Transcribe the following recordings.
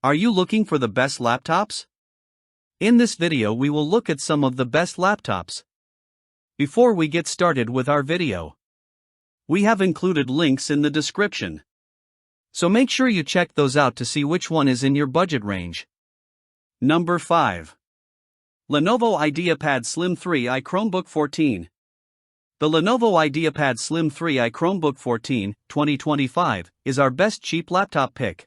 Are you looking for the best laptops? In this video we will look at some of the best laptops. Before we get started with our video, we have included links in the description, so make sure you check those out to see which one is in your budget range. Number 5. Lenovo IdeaPad Slim 3i Chromebook 14. The Lenovo IdeaPad Slim 3i Chromebook 14, 2025, is our best cheap laptop pick.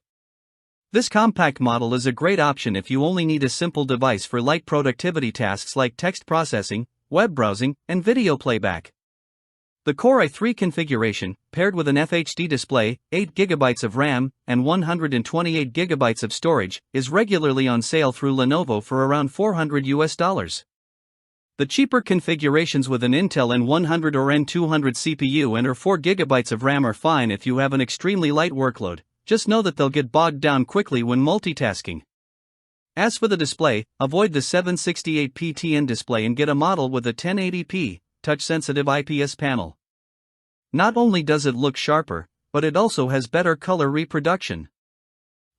This compact model is a great option if you only need a simple device for light productivity tasks like text processing, web browsing, and video playback. The Core i3 configuration, paired with an FHD display, 8GB of RAM, and 128GB of storage, is regularly on sale through Lenovo for around $400. The cheaper configurations with an Intel N100 or N200 CPU and or 4GB of RAM are fine if you have an extremely light workload. Just know that they'll get bogged down quickly when multitasking. As for the display, avoid the 768p TN display and get a model with a 1080p, touch-sensitive IPS panel. Not only does it look sharper, but it also has better color reproduction.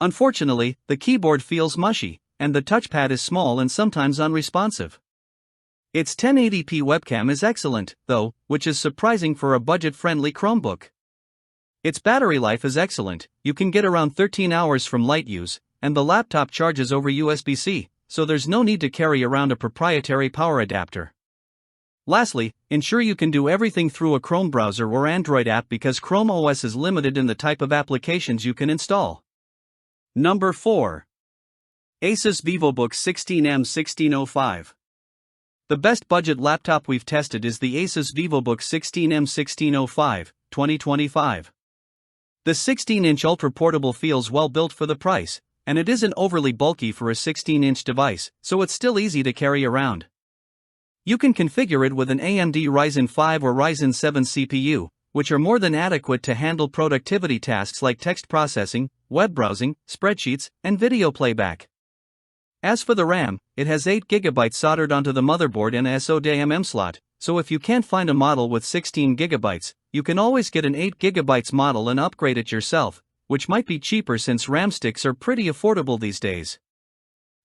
Unfortunately, the keyboard feels mushy, and the touchpad is small and sometimes unresponsive. Its 1080p webcam is excellent, though, which is surprising for a budget-friendly Chromebook. Its battery life is excellent, you can get around 13 hours from light use, and the laptop charges over USB-C, so there's no need to carry around a proprietary power adapter. Lastly, ensure you can do everything through a Chrome browser or Android app because Chrome OS is limited in the type of applications you can install. Number 4. ASUS Vivobook 16M1605. The best budget laptop we've tested is the Asus Vivobook 16M1605, 2025. The 16-inch ultra-portable feels well built for the price, and it isn't overly bulky for a 16-inch device, so it's still easy to carry around. You can configure it with an AMD Ryzen 5 or Ryzen 7 CPU, which are more than adequate to handle productivity tasks like text processing, web browsing, spreadsheets, and video playback. As for the RAM, it has 8GB soldered onto the motherboard and a SODIMM slot, so if you can't find a model with 16GB, you can always get an 8GB model and upgrade it yourself, which might be cheaper since RAM sticks are pretty affordable these days.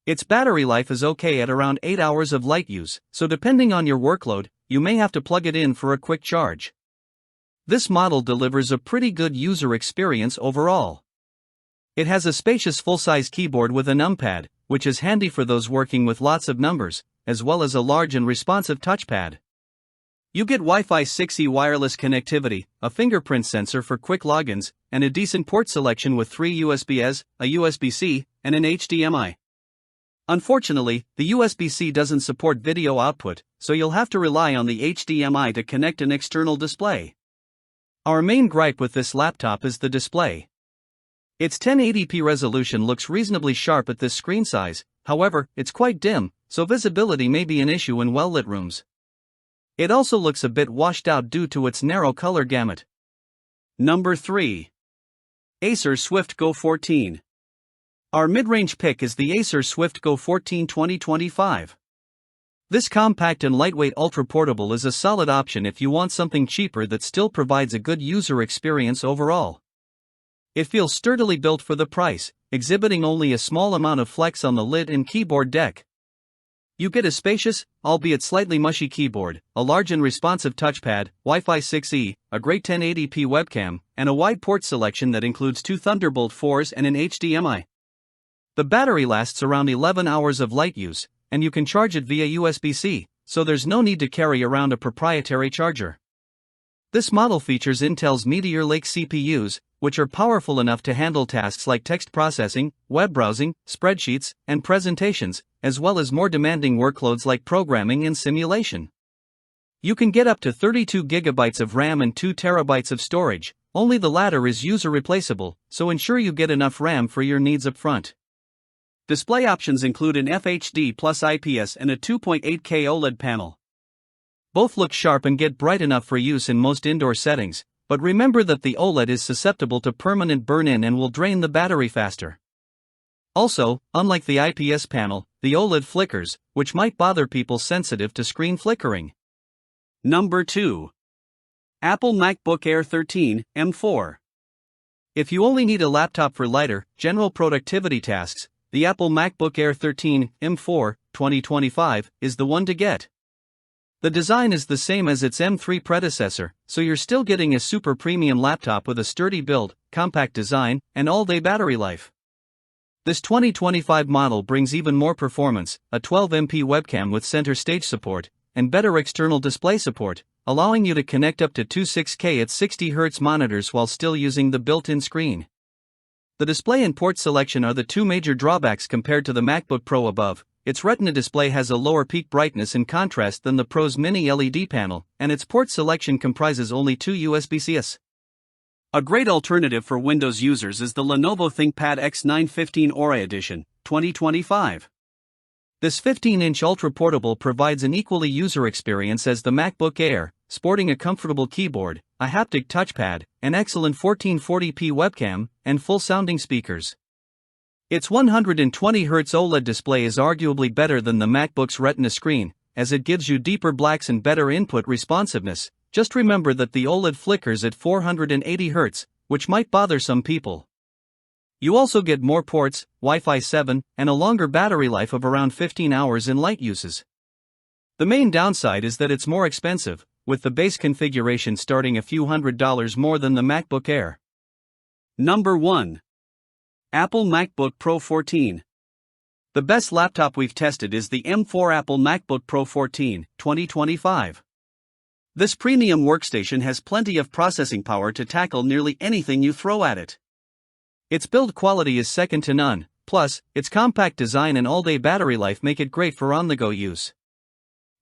Its battery life is okay at around 8 hours of light use, so depending on your workload, you may have to plug it in for a quick charge. This model delivers a pretty good user experience overall. It has a spacious full-size keyboard with a numpad, which is handy for those working with lots of numbers, as well as a large and responsive touchpad. You get Wi-Fi 6E wireless connectivity, a fingerprint sensor for quick logins, and a decent port selection with 3 USB-As, a USB-C, and an HDMI. Unfortunately, the USB-C doesn't support video output, so you'll have to rely on the HDMI to connect an external display. Our main gripe with this laptop is the display. Its 1080p resolution looks reasonably sharp at this screen size, however, it's quite dim, so visibility may be an issue in well-lit rooms. It also looks a bit washed out due to its narrow color gamut. Number 3. Acer Swift Go 14. Our mid-range pick is the Acer Swift Go 14 2025. This compact and lightweight ultra-portable is a solid option if you want something cheaper that still provides a good user experience overall. It feels sturdily built for the price, exhibiting only a small amount of flex on the lid and keyboard deck. You get a spacious, albeit slightly mushy keyboard, a large and responsive touchpad, Wi-Fi 6E, a great 1080p webcam, and a wide port selection that includes 2 Thunderbolt 4s and an HDMI. The battery lasts around 11 hours of light use, and you can charge it via USB-C, so there's no need to carry around a proprietary charger. This model features Intel's Meteor Lake CPUs, which are powerful enough to handle tasks like text processing, web browsing, spreadsheets, and presentations, as well as more demanding workloads like programming and simulation. You can get up to 32GB of RAM and 2TB of storage, only the latter is user replaceable, so ensure you get enough RAM for your needs up front. Display options include an FHD plus IPS and a 2.8K OLED panel. Both look sharp and get bright enough for use in most indoor settings, but remember that the OLED is susceptible to permanent burn-in and will drain the battery faster. Also, unlike the IPS panel, the OLED flickers, which might bother people sensitive to screen flickering. Number 2. Apple MacBook Air 13, M4. If you only need a laptop for lighter, general productivity tasks, the Apple MacBook Air 13 M4 2025 is the one to get. The design is the same as its M3 predecessor, so you're still getting a super premium laptop with a sturdy build, compact design, and all-day battery life. This 2025 model brings even more performance, a 12MP webcam with center stage support, and better external display support, allowing you to connect up to two 6K at 60Hz monitors while still using the built-in screen. The display and port selection are the two major drawbacks compared to the MacBook Pro above. Its Retina display has a lower peak brightness in contrast than the Pro's mini LED panel, and its port selection comprises only two USB-Cs. A great alternative for Windows users is the Lenovo ThinkPad X915 Aura Edition, 2025. This 15-inch ultra-portable provides an equally user experience as the MacBook Air, sporting a comfortable keyboard, a haptic touchpad, an excellent 1440p webcam, and full-sounding speakers. Its 120Hz OLED display is arguably better than the MacBook's Retina screen, as it gives you deeper blacks and better input responsiveness. Just remember that the OLED flickers at 480Hz, which might bother some people. You also get more ports, Wi-Fi 7, and a longer battery life of around 15 hours in light uses. The main downside is that it's more expensive, with the base configuration starting a few $100s more than the MacBook Air. Number 1. Apple MacBook Pro 14. The best laptop we've tested is the M4 Apple MacBook Pro 14, 2025. This premium workstation has plenty of processing power to tackle nearly anything you throw at it. Its build quality is second to none, plus, its compact design and all-day battery life make it great for on-the-go use.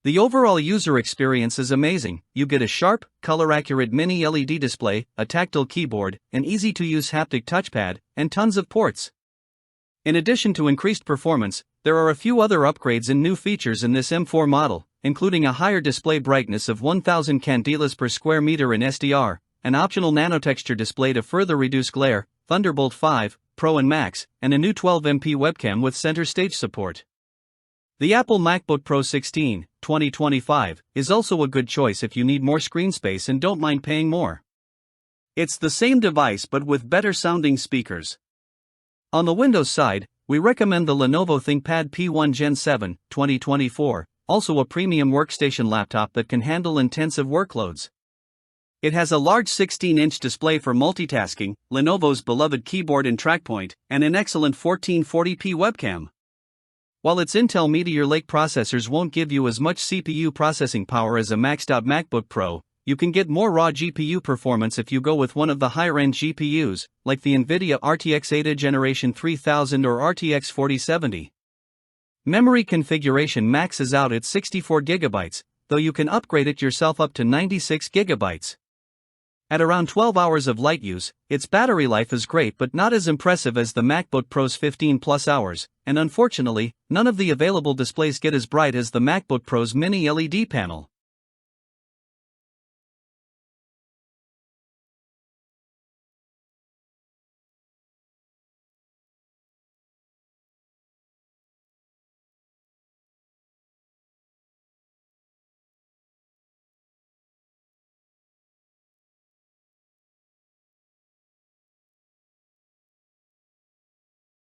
The overall user experience is amazing. You get a sharp, color-accurate mini LED display, a tactile keyboard, an easy-to-use haptic touchpad, and tons of ports. In addition to increased performance, there are a few other upgrades and new features in this M4 model, including a higher display brightness of 1000 candelas per square meter in SDR, an optional nanotexture display to further reduce glare, Thunderbolt 5, Pro and Max, and a new 12MP webcam with center stage support. The Apple MacBook Pro 16, 2025, is also a good choice if you need more screen space and don't mind paying more. It's the same device but with better sounding speakers. On the Windows side, we recommend the Lenovo ThinkPad P1 Gen 7, 2024, also a premium workstation laptop that can handle intensive workloads. It has a large 16-inch display for multitasking, Lenovo's beloved keyboard and trackpoint, and an excellent 1440p webcam. While its Intel Meteor Lake processors won't give you as much CPU processing power as a maxed-out MacBook Pro, you can get more raw GPU performance if you go with one of the higher-end GPUs, like the NVIDIA RTX Ada Generation 3000 or RTX 4070. Memory configuration maxes out at 64GB, though you can upgrade it yourself up to 96GB. At around 12 hours of light use, its battery life is great but not as impressive as the MacBook Pro's 15+ hours, and unfortunately, none of the available displays get as bright as the MacBook Pro's mini LED panel.